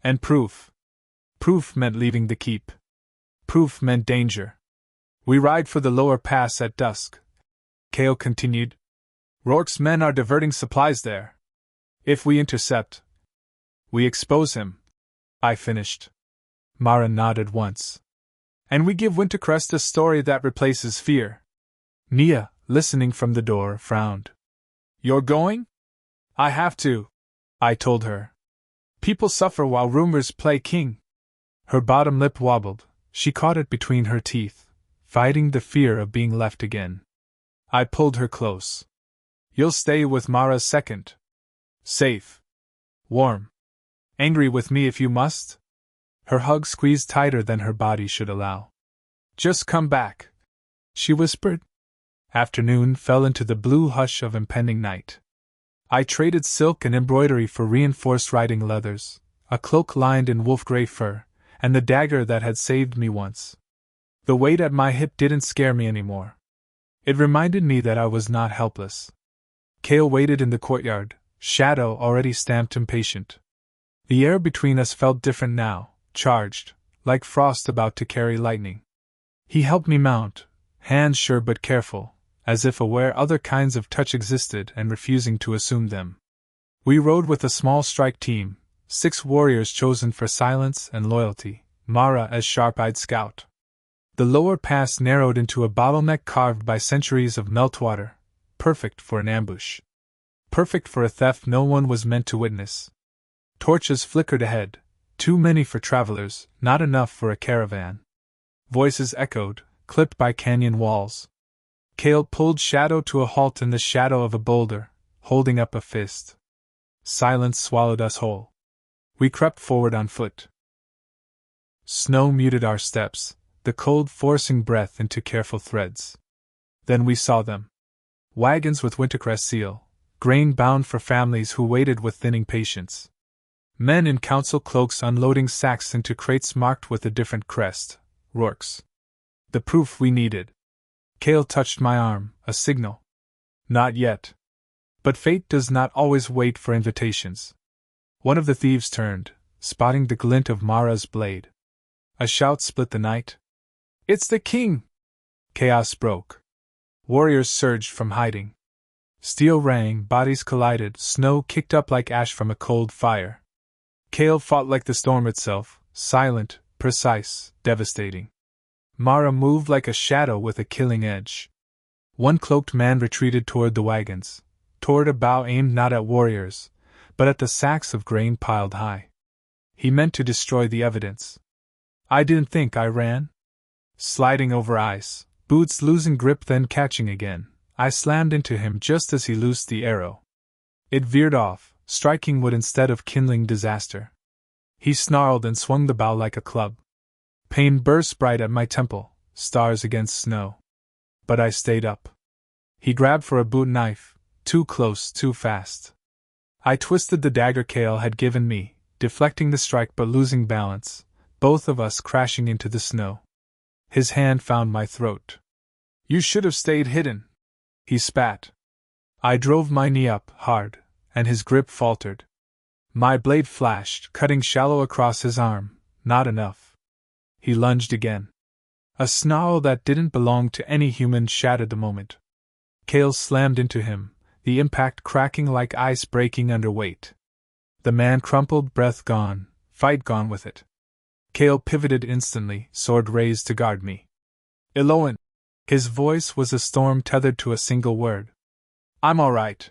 And proof. Proof meant leaving the keep. Proof meant danger. We ride for the lower pass at dusk, Cale continued. Rourke's men are diverting supplies there. If we intercept, we expose him, I finished. Mara nodded once. And we give Wintercrest a story that replaces fear. Nia, listening from the door, frowned. You're going? I have to, I told her. People suffer while rumors play king. Her bottom lip wobbled, she caught it between her teeth, fighting the fear of being left again. I pulled her close. You'll stay with Mara second. Safe. Warm. Angry with me if you must? Her hug squeezed tighter than her body should allow. Just come back, she whispered. Afternoon fell into the blue hush of impending night. I traded silk and embroidery for reinforced riding leathers, a cloak lined in wolf-gray fur, and the dagger that had saved me once. The weight at my hip didn't scare me anymore. It reminded me that I was not helpless. Cale waited in the courtyard, shadow already stamped impatient. The air between us felt different now, charged, like frost about to carry lightning. He helped me mount, hands sure but careful, as if aware other kinds of touch existed and refusing to assume them. We rode with a small strike team, 6 warriors chosen for silence and loyalty, Mara as sharp-eyed scout. The lower pass narrowed into a bottleneck carved by centuries of meltwater, perfect for an ambush. Perfect for a theft no one was meant to witness. Torches flickered ahead, too many for travelers, not enough for a caravan. Voices echoed, clipped by canyon walls. Cale pulled Shadow to a halt in the shadow of a boulder, holding up a fist. Silence swallowed us whole. We crept forward on foot. Snow muted our steps, the cold forcing breath into careful threads. Then we saw them. Wagons with Wintercrest seal, grain bound for families who waited with thinning patience. Men in council cloaks unloading sacks into crates marked with a different crest, Rourke's. The proof we needed. Cale touched my arm, a signal. Not yet. But fate does not always wait for invitations. One of the thieves turned, spotting the glint of Mara's blade. A shout split the night. It's the king! Chaos broke. Warriors surged from hiding. Steel rang, bodies collided, snow kicked up like ash from a cold fire. Kale fought like the storm itself, silent, precise, devastating. Mara moved like a shadow with a killing edge. One cloaked man retreated toward the wagons, toward a bow aimed not at warriors, but at the sacks of grain piled high. He meant to destroy the evidence. I didn't think I ran. Sliding over ice, boots losing grip then catching again, I slammed into him just as he loosed the arrow. It veered off, striking wood instead of kindling disaster. He snarled and swung the bow like a club. Pain burst bright at my temple, stars against snow. But I stayed up. He grabbed for a boot knife, too close, too fast. I twisted the dagger Kale had given me, deflecting the strike but losing balance, both of us crashing into the snow. His hand found my throat. You should have stayed hidden, he spat. I drove my knee up, hard, and his grip faltered. My blade flashed, cutting shallow across his arm. Not enough. He lunged again. A snarl that didn't belong to any human shattered the moment. Kale slammed into him, the impact cracking like ice breaking under weight. The man crumpled, breath gone, fight gone with it. Kale pivoted instantly, sword raised to guard me. Elowen! His voice was a storm tethered to a single word. I'm all right,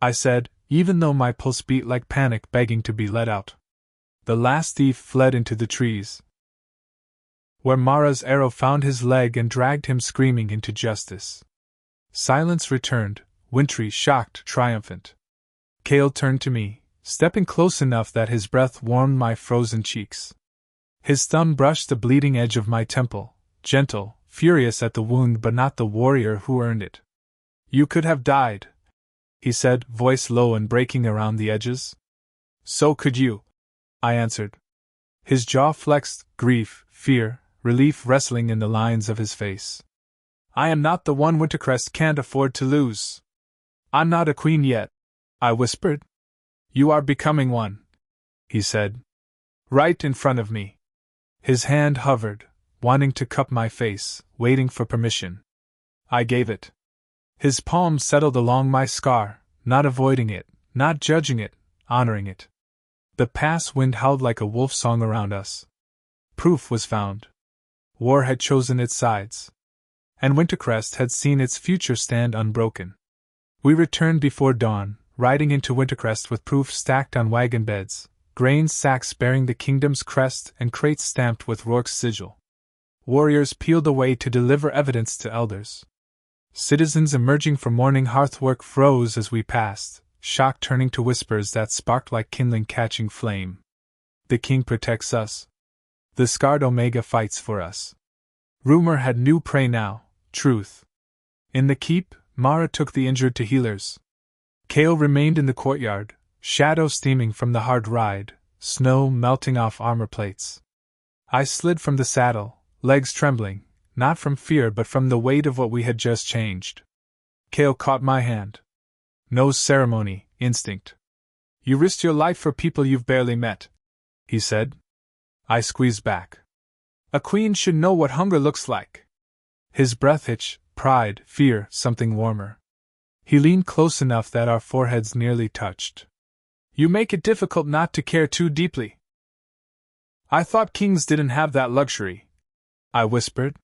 I said, even though my pulse beat like panic begging to be let out. The last thief fled into the trees, where Mara's arrow found his leg and dragged him screaming into justice. Silence returned, wintry, shocked, triumphant. Kale turned to me, stepping close enough that his breath warmed my frozen cheeks. His thumb brushed the bleeding edge of my temple, gentle, furious at the wound but not the warrior who earned it. You could have died, he said, voice low and breaking around the edges. So could you, I answered. His jaw flexed, grief, fear, relief wrestling in the lines of his face. I am not the one Wintercrest can't afford to lose. I'm not a queen yet, I whispered. You are becoming one, he said. Right in front of me. His hand hovered, wanting to cup my face, waiting for permission. I gave it. His palm settled along my scar, not avoiding it, not judging it, honoring it. The past wind howled like a wolf song around us. Proof was found. War had chosen its sides. And Wintercrest had seen its future stand unbroken. We returned before dawn, riding into Wintercrest with proof stacked on wagon beds, grain sacks bearing the kingdom's crest and crates stamped with Rourke's sigil. Warriors peeled away to deliver evidence to elders. Citizens emerging from morning hearthwork froze as we passed, shock turning to whispers that sparked like kindling catching flame. The king protects us. The scarred Omega fights for us. Rumor had new prey now, truth. In the keep, Mara took the injured to healers. Kale remained in the courtyard, shadow steaming from the hard ride, snow melting off armor plates. I slid from the saddle, legs trembling, not from fear but from the weight of what we had just changed. Kale caught my hand. No ceremony, instinct. You risked your life for people you've barely met, he said. I squeezed back. A queen should know what hunger looks like. His breath hitched, pride, fear, something warmer. He leaned close enough that our foreheads nearly touched. You make it difficult not to care too deeply. I thought kings didn't have that luxury, I whispered.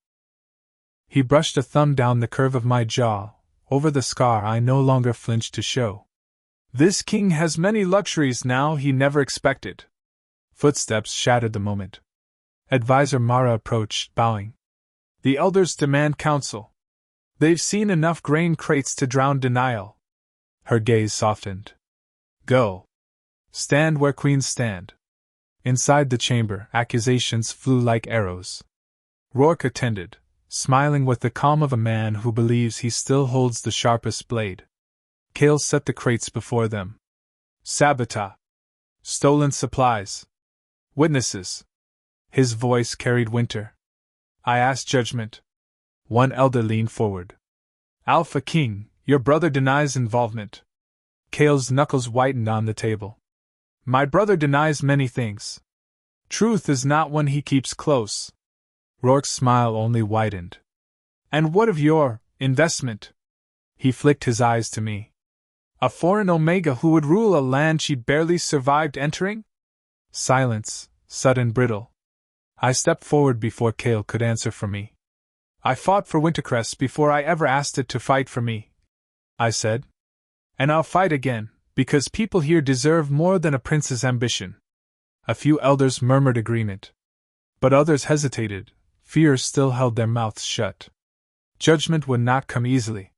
He brushed a thumb down the curve of my jaw, over the scar I no longer flinched to show. This king has many luxuries now he never expected. Footsteps shattered the moment. Advisor Mara approached, bowing. The elders demand counsel. They've seen enough grain crates to drown denial. Her gaze softened. Go. Stand where queens stand. Inside the chamber, accusations flew like arrows. Rourke attended, smiling with the calm of a man who believes he still holds the sharpest blade. Kale set the crates before them. Sabotage. Stolen supplies. Witnesses. His voice carried winter. I asked judgment. One elder leaned forward. Alpha King, your brother denies involvement. Kale's knuckles whitened on the table. My brother denies many things. Truth is not one he keeps close. Rourke's smile only widened. And what of your Investment. He flicked his eyes to me. A foreign Omega who would rule a land she barely survived entering? Silence, sudden brittle. I stepped forward before Kale could answer for me. I fought for Wintercrest before I ever asked it to fight for me, I said. And I'll fight again, because people here deserve more than a prince's ambition. A few elders murmured agreement. But others hesitated, fear still held their mouths shut. Judgment would not come easily.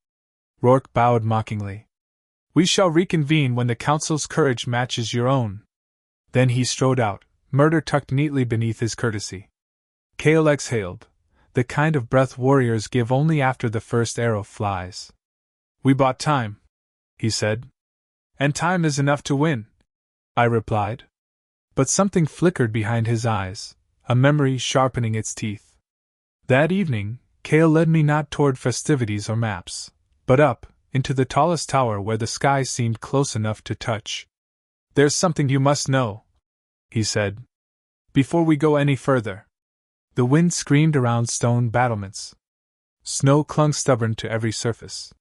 Rourke bowed mockingly. We shall reconvene when the council's courage matches your own. Then he strode out, murder tucked neatly beneath his courtesy. Kale exhaled, the kind of breath warriors give only after the first arrow flies. We bought time, he said. And time is enough to win, I replied. But something flickered behind his eyes, a memory sharpening its teeth. That evening, Kale led me not toward festivities or maps, but up, into the tallest tower where the sky seemed close enough to touch. There's something you must know, he said, before we go any further. The wind screamed around stone battlements. Snow clung stubborn to every surface.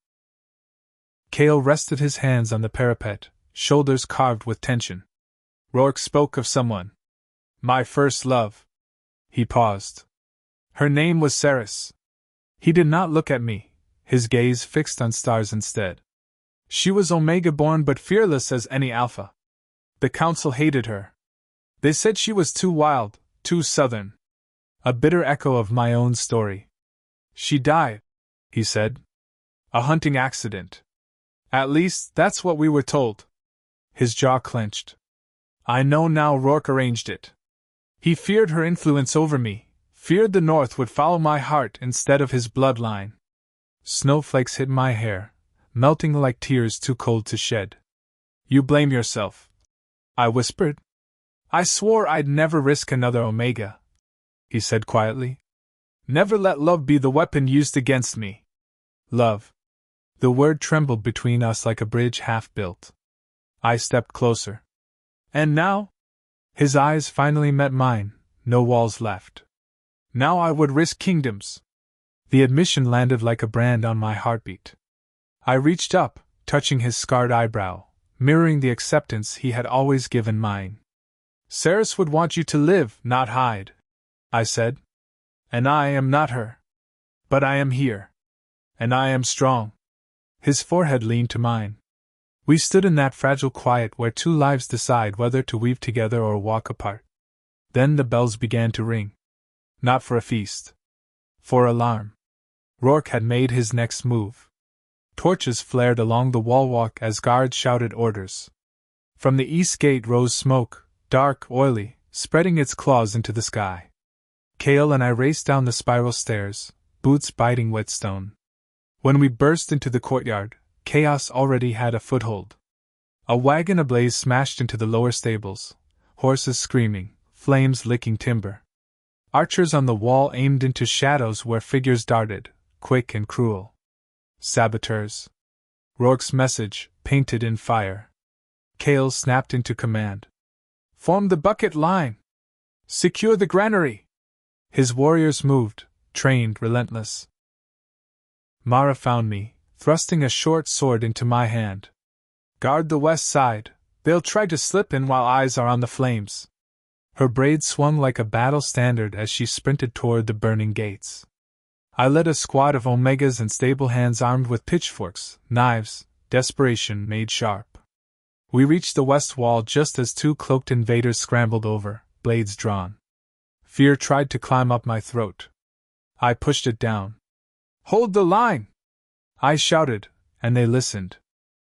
Kale rested his hands on the parapet, shoulders carved with tension. Rourke spoke of someone. My first love. He paused. Her name was Ceres. He did not look at me, his gaze fixed on stars instead. She was Omega-born but fearless as any Alpha. The council hated her. They said she was too wild, too southern. A bitter echo of my own story. She died, he said. A hunting accident. At least, that's what we were told. His jaw clenched. I know now Rourke arranged it. He feared her influence over me, feared the North would follow my heart instead of his bloodline. Snowflakes hit my hair, melting like tears too cold to shed. You blame yourself, I whispered. I swore I'd never risk another Omega, he said quietly. Never let love be the weapon used against me. Love. The word trembled between us like a bridge half built. I stepped closer. And now? His eyes finally met mine, no walls left. Now I would risk kingdoms. The admission landed like a brand on my heartbeat. I reached up, touching his scarred eyebrow, mirroring the acceptance he had always given mine. Ceres would want you to live, not hide, I said. And I am not her. But I am here. And I am strong. His forehead leaned to mine. We stood in that fragile quiet where two lives decide whether to weave together or walk apart. Then the bells began to ring. Not for a feast. For alarm. Rourke had made his next move. Torches flared along the wall-walk as guards shouted orders. From the east gate rose smoke, dark, oily, spreading its claws into the sky. Kale and I raced down the spiral stairs, boots biting wet stone. When we burst into the courtyard, chaos already had a foothold. A wagon ablaze smashed into the lower stables, horses screaming, flames licking timber. Archers on the wall aimed into shadows where figures darted, quick and cruel. Saboteurs. Rourke's message, painted in fire. Kale snapped into command. Form the bucket line! Secure the granary! His warriors moved, trained, relentless. Mara found me, thrusting a short sword into my hand. Guard the west side, they'll try to slip in while eyes are on the flames. Her braid swung like a battle standard as she sprinted toward the burning gates. I led a squad of Omegas and stable hands armed with pitchforks, knives, desperation made sharp. We reached the west wall just as two cloaked invaders scrambled over, blades drawn. Fear tried to climb up my throat. I pushed it down. Hold the line! I shouted, and they listened.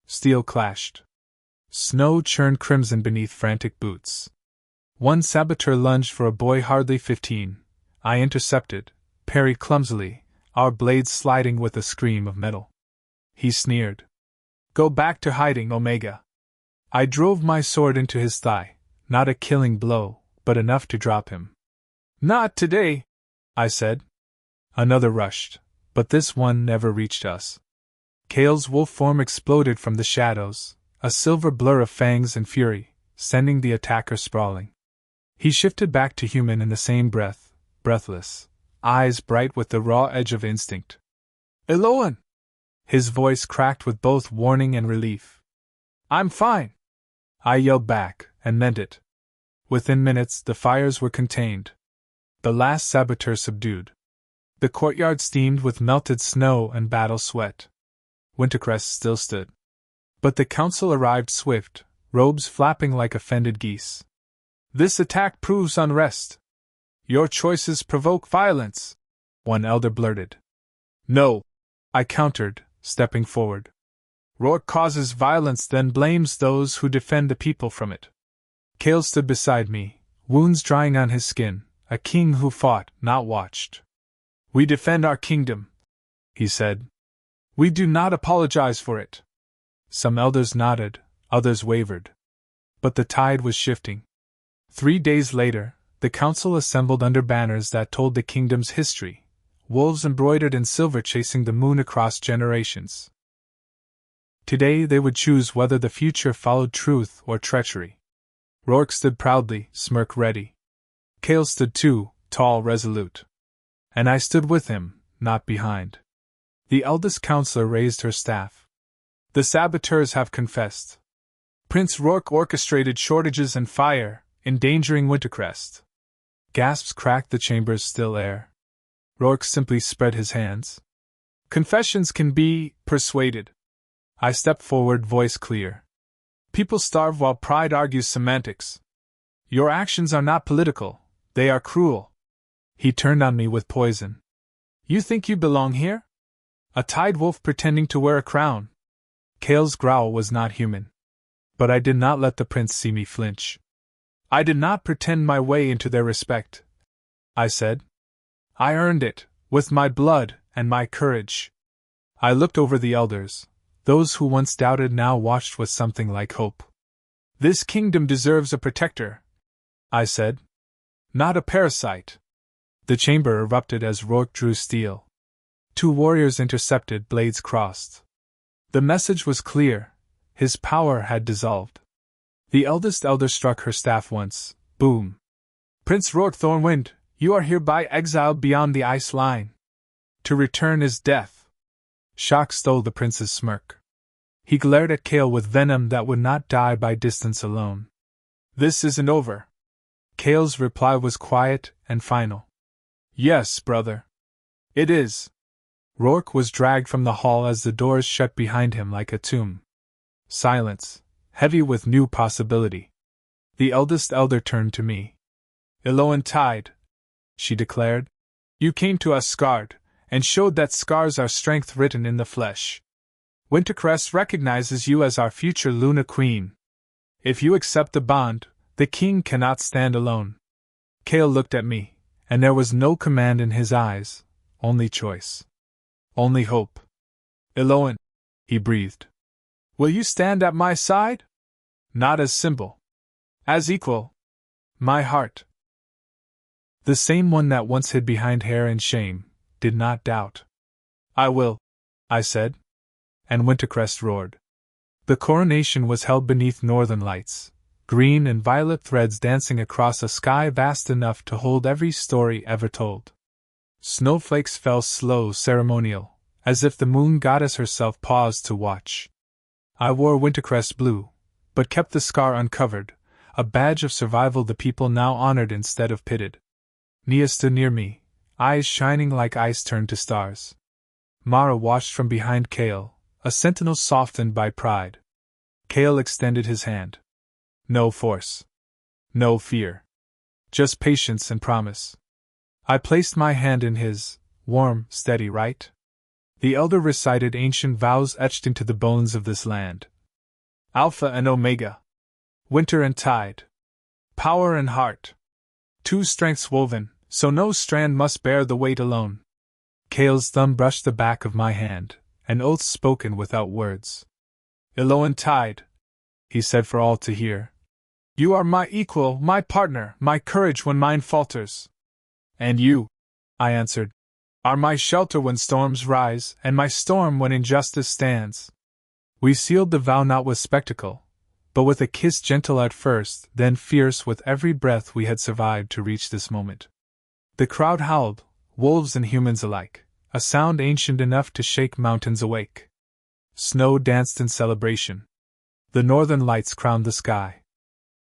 Steel clashed. Snow churned crimson beneath frantic boots. One saboteur lunged for a boy hardly 15. I intercepted, parried clumsily, our blades sliding with a scream of metal. He sneered. Go back to hiding, Omega. I drove my sword into his thigh, not a killing blow, but enough to drop him. Not today, I said. Another rushed, but this one never reached us. Kale's wolf form exploded from the shadows, a silver blur of fangs and fury, sending the attacker sprawling. He shifted back to human in the same breath, breathless, eyes bright with the raw edge of instinct. Elowen! His voice cracked with both warning and relief. I'm fine! I yelled back, and meant it. Within minutes, the fires were contained. The last saboteur subdued. The courtyard steamed with melted snow and battle sweat. Wintercrest still stood. But the council arrived swift, robes flapping like offended geese. This attack proves unrest. Your choices provoke violence, one elder blurted. No, I countered, stepping forward. Rourke causes violence, then blames those who defend the people from it. Cale stood beside me, wounds drying on his skin, a king who fought, not watched. We defend our kingdom, he said. We do not apologize for it. Some elders nodded, others wavered. But the tide was shifting. 3 days later, the council assembled under banners that told the kingdom's history, wolves embroidered in silver chasing the moon across generations. Today they would choose whether the future followed truth or treachery. Rourke stood proudly, smirk ready. Cale stood too, tall, resolute. And I stood with him, not behind. The eldest counselor raised her staff. The saboteurs have confessed. Prince Rourke orchestrated shortages and fire, endangering Wintercrest. Gasps cracked the chamber's still air. Rourke simply spread his hands. Confessions can be persuaded. I stepped forward, voice clear. People starve while pride argues semantics. Your actions are not political, they are cruel. He turned on me with poison. You think you belong here? A tide wolf pretending to wear a crown. Cale's growl was not human. But I did not let the prince see me flinch. I did not pretend my way into their respect, I said. I earned it, with my blood and my courage. I looked over the elders. Those who once doubted now watched with something like hope. This kingdom deserves a protector, I said. Not a parasite. The chamber erupted as Rourke drew steel. 2 warriors intercepted, blades crossed. The message was clear. His power had dissolved. The eldest elder struck her staff once. Boom. Prince Rourke Thornwind, you are hereby exiled beyond the ice line. To return is death. Shock stole the prince's smirk. He glared at Cale with venom that would not die by distance alone. This isn't over. Cale's reply was quiet and final. Yes, brother. It is. Rourke was dragged from the hall as the doors shut behind him like a tomb. Silence, heavy with new possibility. The eldest elder turned to me. Elowen Tide, she declared. You came to us scarred, and showed that scars are strength written in the flesh. Wintercrest recognizes you as our future Luna Queen. If you accept the bond, the king cannot stand alone. Cale looked at me, and there was no command in his eyes, only choice. Only hope. Elowen, he breathed. Will you stand at my side? Not as symbol. As equal. My heart. The same one that once hid behind hair and shame, did not doubt. I will, I said. And Wintercrest roared. The coronation was held beneath northern lights, green and violet threads dancing across a sky vast enough to hold every story ever told. Snowflakes fell slow, ceremonial, as if the moon goddess herself paused to watch. I wore Wintercrest blue, but kept the scar uncovered, a badge of survival the people now honored instead of pitted. Nia stood near me, eyes shining like ice turned to stars. Mara watched from behind Cale, a sentinel softened by pride. Cale extended his hand. No force. No fear. Just patience and promise. I placed my hand in his, warm, steady right. The elder recited ancient vows etched into the bones of this land. Alpha and Omega. Winter and tide. Power and heart. 2 strengths woven, so no strand must bear the weight alone. Cale's thumb brushed the back of my hand, an oath spoken without words. Elowen Tide, he said for all to hear. You are my equal, my partner, my courage when mine falters. And you, I answered, are my shelter when storms rise, and my storm when injustice stands. We sealed the vow not with spectacle, but with a kiss gentle at first, then fierce with every breath we had survived to reach this moment. The crowd howled, wolves and humans alike, a sound ancient enough to shake mountains awake. Snow danced in celebration. The northern lights crowned the sky.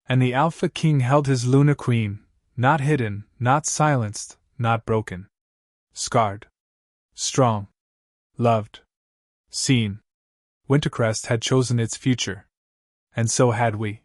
And the Alpha King held his Luna Queen, not hidden, not silenced, not broken. Scarred. Strong. Loved. Seen. Wintercrest had chosen its future. And so had we.